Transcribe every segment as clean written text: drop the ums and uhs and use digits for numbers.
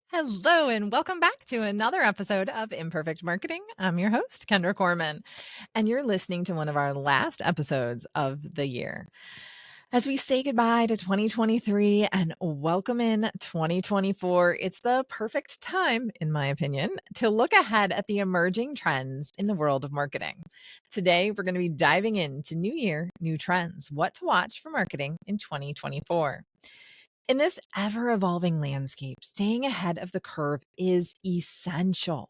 Hello, and welcome back to another episode of Imperfect Marketing. I'm your host, Kendra Corman, and you're listening to one of our last episodes of the year. As we say goodbye to 2023 and welcome in 2024, it's the perfect time, in my opinion, to look ahead at the emerging trends in the world of marketing. Today, we're going to be diving into New Year, New Trends, what to watch for marketing in 2024. In this ever evolving landscape, staying ahead of the curve is essential.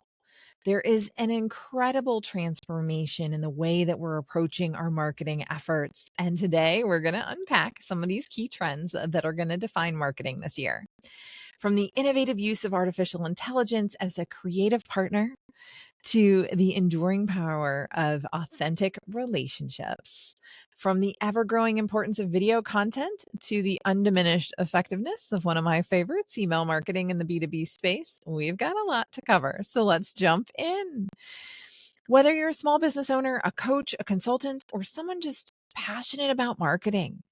There is an incredible transformation in the way that we're approaching our marketing efforts. And today we're going to unpack some of these key trends that are going to define marketing this year. From the innovative use of artificial intelligence as a creative partner to the enduring power of authentic relationships. From the ever growing importance of video content to the undiminished effectiveness of one of my favorites, email marketing in the B2B space, we've got a lot to cover. So let's jump in. Whether you're a small business owner, a coach, a consultant, or someone just passionate about marketing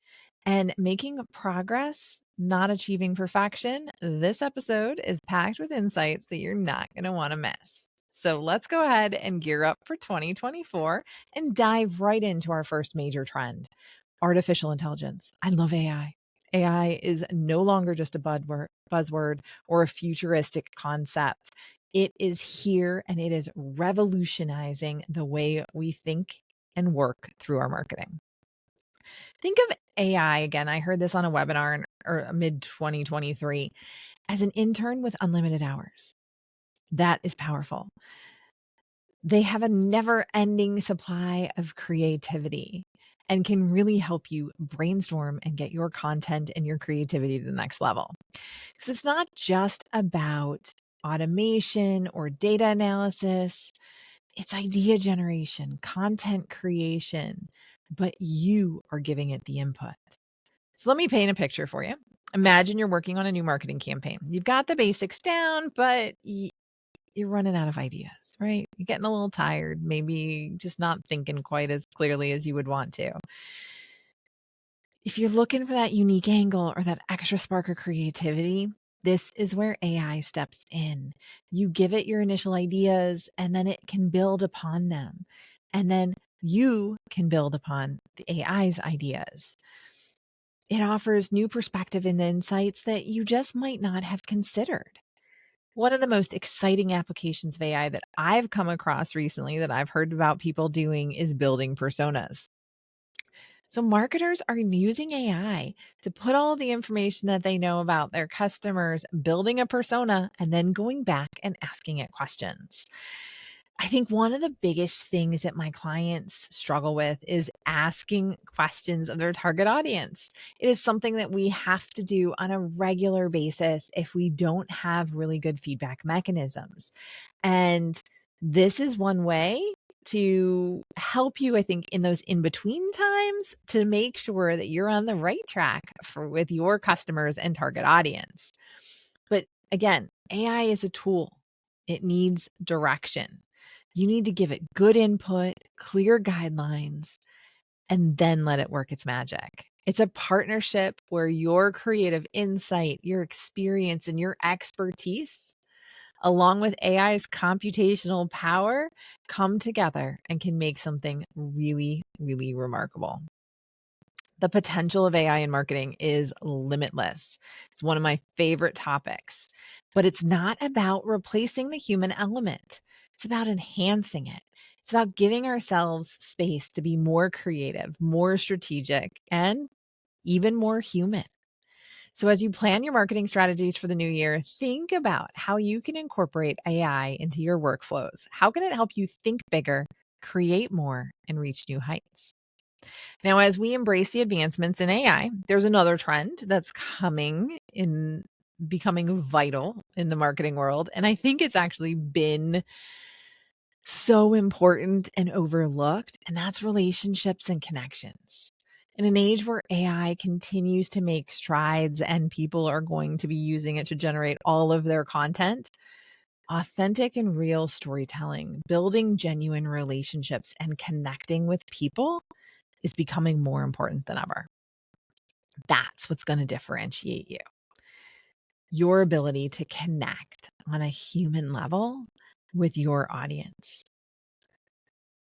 and making progress, not achieving perfection, this episode is packed with insights that you're not going to want to miss. So let's go ahead and gear up for 2024 and dive right into our first major trend, artificial intelligence. I love AI. AI is no longer just a buzzword or a futuristic concept. It is here and it is revolutionizing the way we think and work through our marketing. Think of AI again. I heard this on a webinar or mid 2023 as an intern with unlimited hours. That is powerful. They have a never ending supply of creativity and can really help you brainstorm and get your content and your creativity to the next level. Because it's not just about automation or data analysis, it's idea generation, content creation, but you are giving it the input. So let me paint a picture for you. Imagine you're working on a new marketing campaign. You've got the basics down, but you're running out of ideas, right? You're getting a little tired, maybe just not thinking quite as clearly as you would want to. If you're looking for that unique angle or that extra spark of creativity, this is where AI steps in. You give it your initial ideas and then it can build upon them. And then you can build upon the AI's ideas. It offers new perspective and insights that you just might not have considered. One of the most exciting applications of AI that I've come across recently that I've heard about people doing is building personas. So marketers are using AI to put all the information that they know about their customers, building a persona, and then going back and asking it questions. I think one of the biggest things that my clients struggle with is asking questions of their target audience. It is something that we have to do on a regular basis if we don't have really good feedback mechanisms. And this is one way to help you, I think, in those in-between times to make sure that you're on the right track with your customers and target audience. But again, AI is a tool. It needs direction. You need to give it good input, clear guidelines, and then let it work its magic. It's a partnership where your creative insight, your experience, and your expertise, along with AI's computational power, come together and can make something really, really remarkable. The potential of AI in marketing is limitless. It's one of my favorite topics, but it's not about replacing the human element. It's about enhancing it. It's about giving ourselves space to be more creative, more strategic, and even more human. So, as you plan your marketing strategies for the new year, think about how you can incorporate AI into your workflows. How can it help you think bigger, create more, and reach new heights? Now, as we embrace the advancements in AI, there's another trend that's coming in becoming vital in the marketing world. And I think it's actually been so important and overlooked, and that's relationships and connections. In an age where AI continues to make strides and people are going to be using it to generate all of their content, authentic and real storytelling, building genuine relationships, and connecting with people is becoming more important than ever. That's what's going to differentiate you. Your ability to connect on a human level with your audience.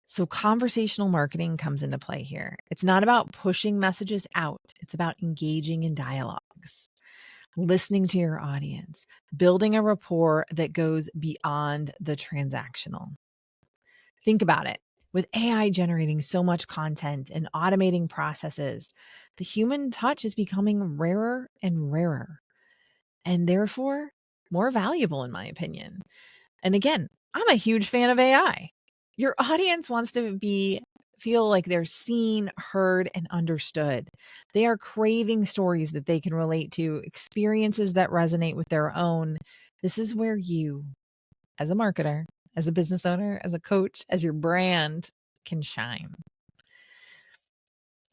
So, conversational marketing comes into play here. It's not about pushing messages out, it's about engaging in dialogues, listening to your audience, building a rapport that goes beyond the transactional. Think about it. With AI generating so much content and automating processes, the human touch is becoming rarer and rarer, and therefore more valuable, in my opinion. And again, I'm a huge fan of AI. Your audience wants to feel like they're seen, heard, and understood. They are craving stories that they can relate to, experiences that resonate with their own. This is where you, as a marketer, as a business owner, as a coach, as your brand, can shine.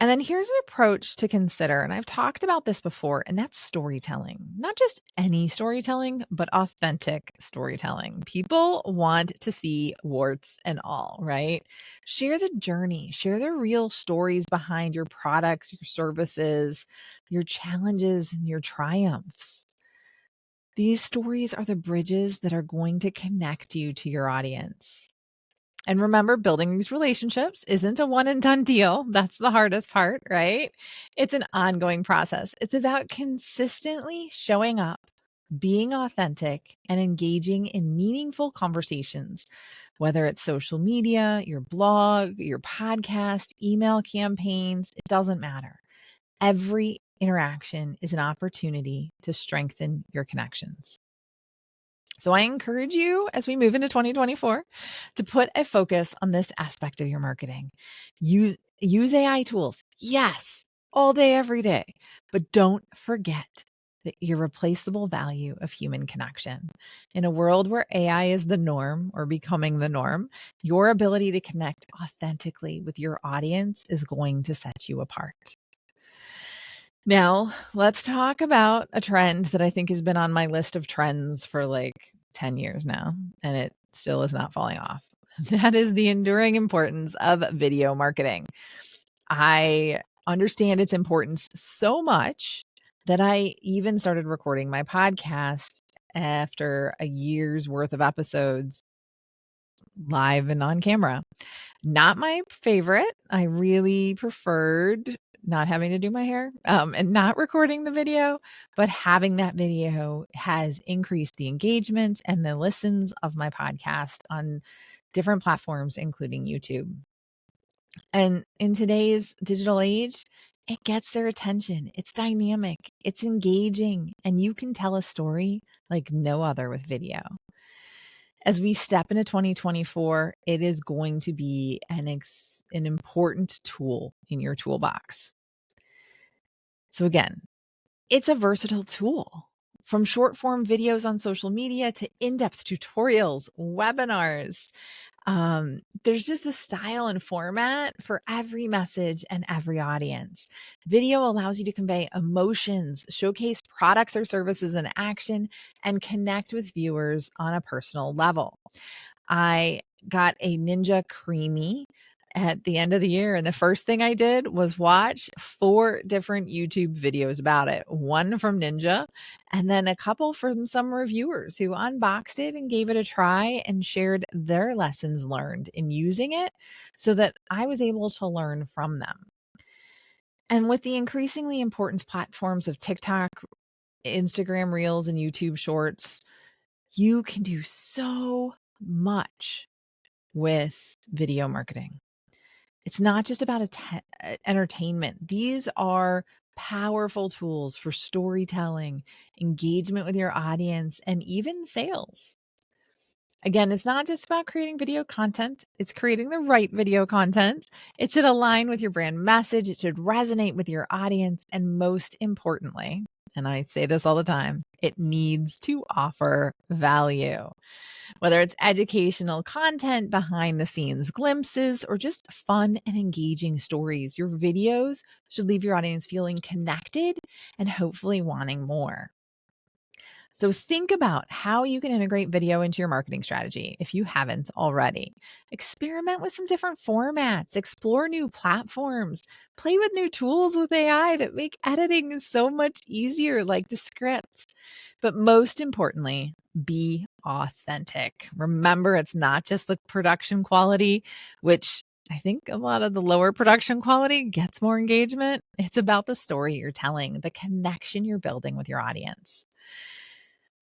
And then here's an approach to consider, and I've talked about this before, and that's storytelling. Not just any storytelling, but authentic storytelling. People want to see warts and all, right? Share the journey, share the real stories behind your products, your services, your challenges, and your triumphs. These stories are the bridges that are going to connect you to your audience. And remember, building these relationships isn't a one and done deal. That's the hardest part, right? It's an ongoing process. It's about consistently showing up, being authentic, and engaging in meaningful conversations, whether it's social media, your blog, your podcast, email campaigns, it doesn't matter. Every interaction is an opportunity to strengthen your connections. So I encourage you as we move into 2024 to put a focus on this aspect of your marketing. Use AI tools. Yes, all day, every day. But don't forget the irreplaceable value of human connection. In a world where AI is the norm or becoming the norm, your ability to connect authentically with your audience is going to set you apart. Now, let's talk about a trend that I think has been on my list of trends for like 10 years now, and it still is not falling off. That is the enduring importance of video marketing. I understand its importance so much that I even started recording my podcast after a year's worth of episodes live and on camera. Not my favorite. I really preferred not having to do my hair, and not recording the video, but having that video has increased the engagement and the listens of my podcast on different platforms, including YouTube. And in today's digital age, it gets their attention. It's dynamic, it's engaging, and you can tell a story like no other with video. As we step into 2024, it is going to be an important tool in your toolbox. So again, it's a versatile tool. From short form videos on social media to in-depth tutorials, webinars, there's just a style and format for every message and every audience. Video allows you to convey emotions, showcase products or services in action, and connect with viewers on a personal level. I got a Ninja Creamy at the end of the year, and the first thing I did was watch 4 different YouTube videos about it. One from Ninja, and then a couple from some reviewers who unboxed it and gave it a try and shared their lessons learned in using it so that I was able to learn from them. And with the increasingly important platforms of TikTok, Instagram Reels, and YouTube Shorts, you can do so much with video marketing. It's not just about entertainment. These are powerful tools for storytelling, engagement with your audience, and even sales. Again, it's not just about creating video content, it's creating the right video content. It should align with your brand message, it should resonate with your audience, and most importantly, and I say this all the time, it needs to offer value. Whether it's educational content, behind the scenes glimpses, or just fun and engaging stories, your videos should leave your audience feeling connected and hopefully wanting more. So think about how you can integrate video into your marketing strategy if you haven't already. Experiment with some different formats, explore new platforms, play with new tools with AI that make editing so much easier, like Descript. But most importantly, be authentic. Remember, it's not just the production quality, which I think a lot of the lower production quality gets more engagement. It's about the story you're telling, the connection you're building with your audience.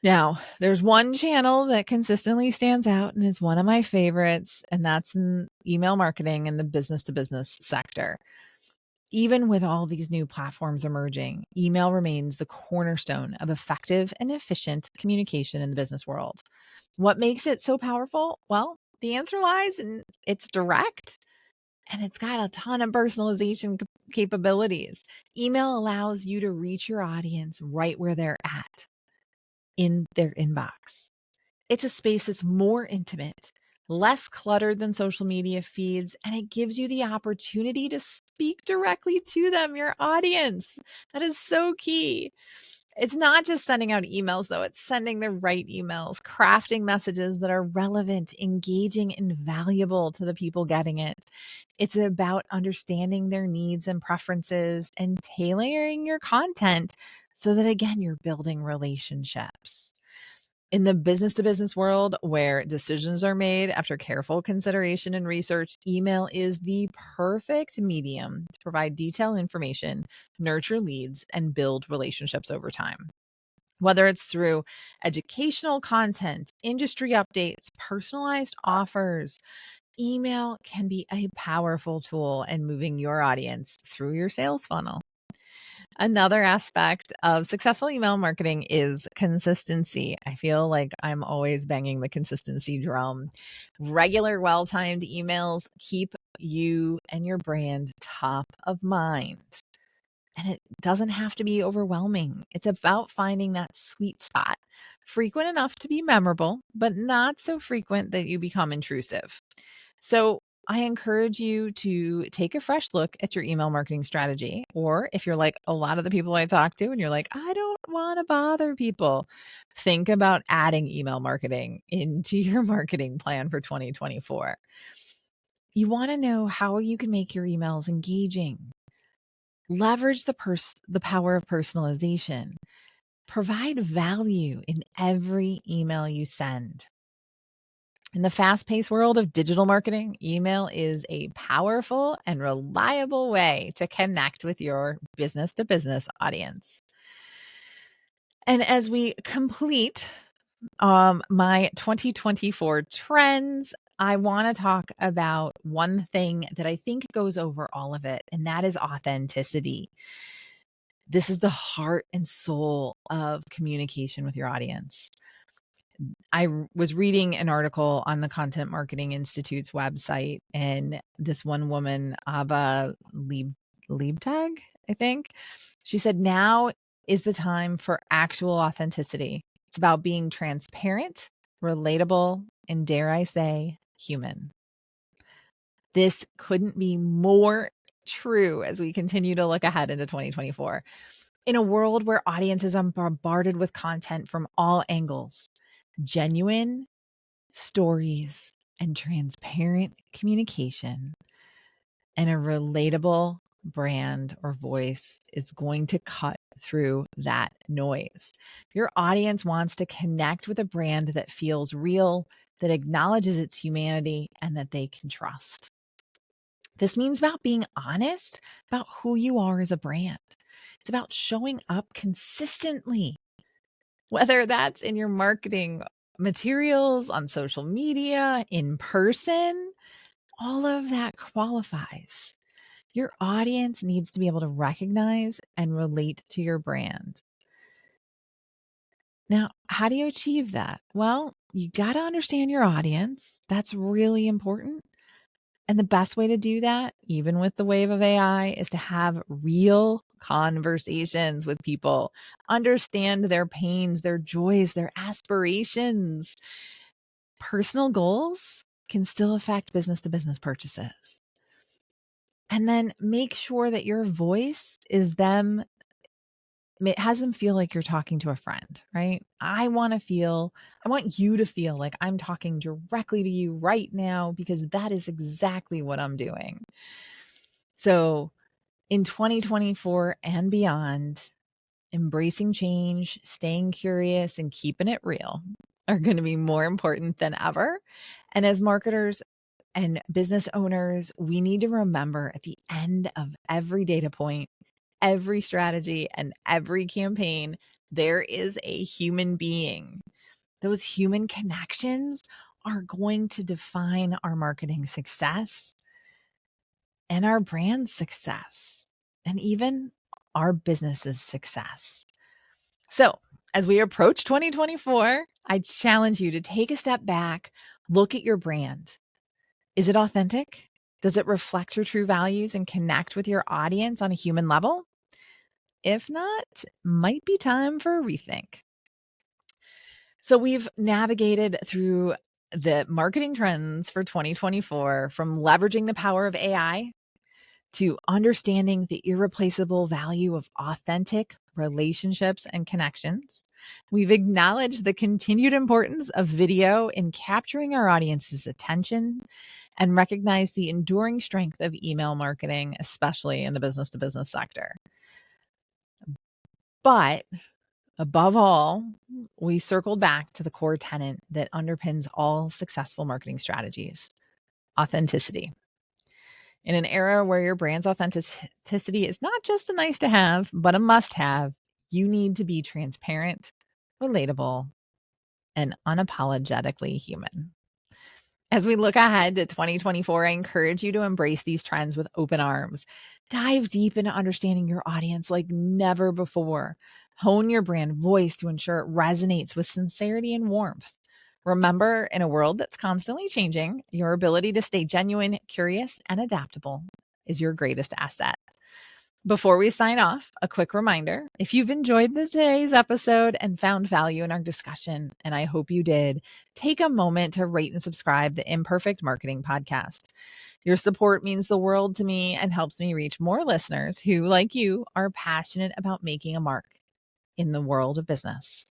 Now, there's one channel that consistently stands out and is one of my favorites, and that's in email marketing in the business to business sector. Even with all these new platforms emerging, email remains the cornerstone of effective and efficient communication in the business world. What makes it so powerful? Well, the answer lies in it's direct and it's got a ton of personalization capabilities. Email allows you to reach your audience right where they're at in their inbox. It's a space that's more intimate, less cluttered than social media feeds, and it gives you the opportunity to speak directly to them, your audience. That is so key. It's not just sending out emails, though, it's sending the right emails, crafting messages that are relevant, engaging, and valuable to the people getting it. It's about understanding their needs and preferences and tailoring your content so that, again, you're building relationships. In the business to business world where decisions are made after careful consideration and research, email is the perfect medium to provide detailed information, nurture leads, and build relationships over time. Whether it's through educational content, industry updates, personalized offers, email can be a powerful tool in moving your audience through your sales funnel. Another aspect of successful email marketing is consistency. I feel like I'm always banging the consistency drum. Regular, well timed emails keep you and your brand top of mind. And it doesn't have to be overwhelming. It's about finding that sweet spot, frequent enough to be memorable, but not so frequent that you become intrusive. So I encourage you to take a fresh look at your email marketing strategy. Or if you're like a lot of the people I talk to and you're like, I don't want to bother people, think about adding email marketing into your marketing plan for 2024. You want to know how you can make your emails engaging. Leverage the power of personalization. Provide value in every email you send. In the fast paced world of digital marketing, email is a powerful and reliable way to connect with your business to business audience. And as we complete my 2024 trends, I want to talk about one thing that I think goes over all of it, and that is authenticity. This is the heart and soul of communication with your audience. I was reading an article on the Content Marketing Institute's website, and this one woman, Ava Liebtag, I think, she said, now is the time for actual authenticity. It's about being transparent, relatable, and dare I say, human. This couldn't be more true as we continue to look ahead into 2024. In a world where audiences are bombarded with content from all angles, genuine stories and transparent communication and a relatable brand or voice is going to cut through that noise. Your audience wants to connect with a brand that feels real, that acknowledges its humanity, and that they can trust. This means about being honest about who you are as a brand. It's about showing up consistently, whether that's in your marketing materials, on social media, in person, all of that qualifies. Your audience needs to be able to recognize and relate to your brand. Now, how do you achieve that? Well, you got to understand your audience. That's really important. And the best way to do that, even with the wave of AI, is to have real conversations with people, understand their pains, their joys, their aspirations. Personal goals can still affect business to business purchases. And then make sure that your voice is them has them feel like you're talking to a friend, right? I want you to feel like I'm talking directly to you right now because that is exactly what I'm doing. So in 2024 and beyond, embracing change, staying curious, and keeping it real are going to be more important than ever. And as marketers and business owners, we need to remember at the end of every data point, every strategy, and every campaign, there is a human being. Those human connections are going to define our marketing success and our brand success, and even our business's success. So, as we approach 2024, I challenge you to take a step back, look at your brand. Is it authentic? Does it reflect your true values and connect with your audience on a human level? If not, might be time for a rethink. So, we've navigated through the marketing trends for 2024, from leveraging the power of AI to understanding the irreplaceable value of authentic relationships and connections. We've acknowledged the continued importance of video in capturing our audience's attention and recognized the enduring strength of email marketing, especially in the business to business sector. But above all, we circled back to the core tenet that underpins all successful marketing strategies: authenticity. In an era where your brand's authenticity is not just a nice to have, but a must have, you need to be transparent, relatable, and unapologetically human. As we look ahead to 2024, I encourage you to embrace these trends with open arms. Dive deep into understanding your audience like never before. Hone your brand voice to ensure it resonates with sincerity and warmth. Remember, in a world that's constantly changing, your ability to stay genuine, curious, and adaptable is your greatest asset. Before we sign off, a quick reminder: if you've enjoyed today's episode and found value in our discussion, and I hope you did, take a moment to rate and subscribe the Imperfect Marketing Podcast. Your support means the world to me and helps me reach more listeners who, like you, are passionate about making a mark in the world of business.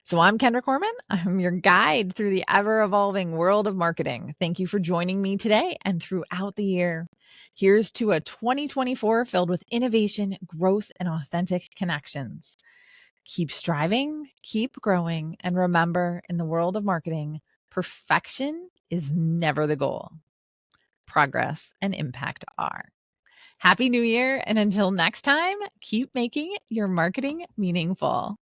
So I'm Kendra Corman. I'm your guide through the ever-evolving world of marketing. Thank you for joining me today and throughout the year. Here's to a 2024 filled with innovation, growth, and authentic connections. Keep striving, keep growing, and remember, in the world of marketing, perfection is never the goal. Progress and impact are. Happy New Year, and until next time, keep making your marketing meaningful.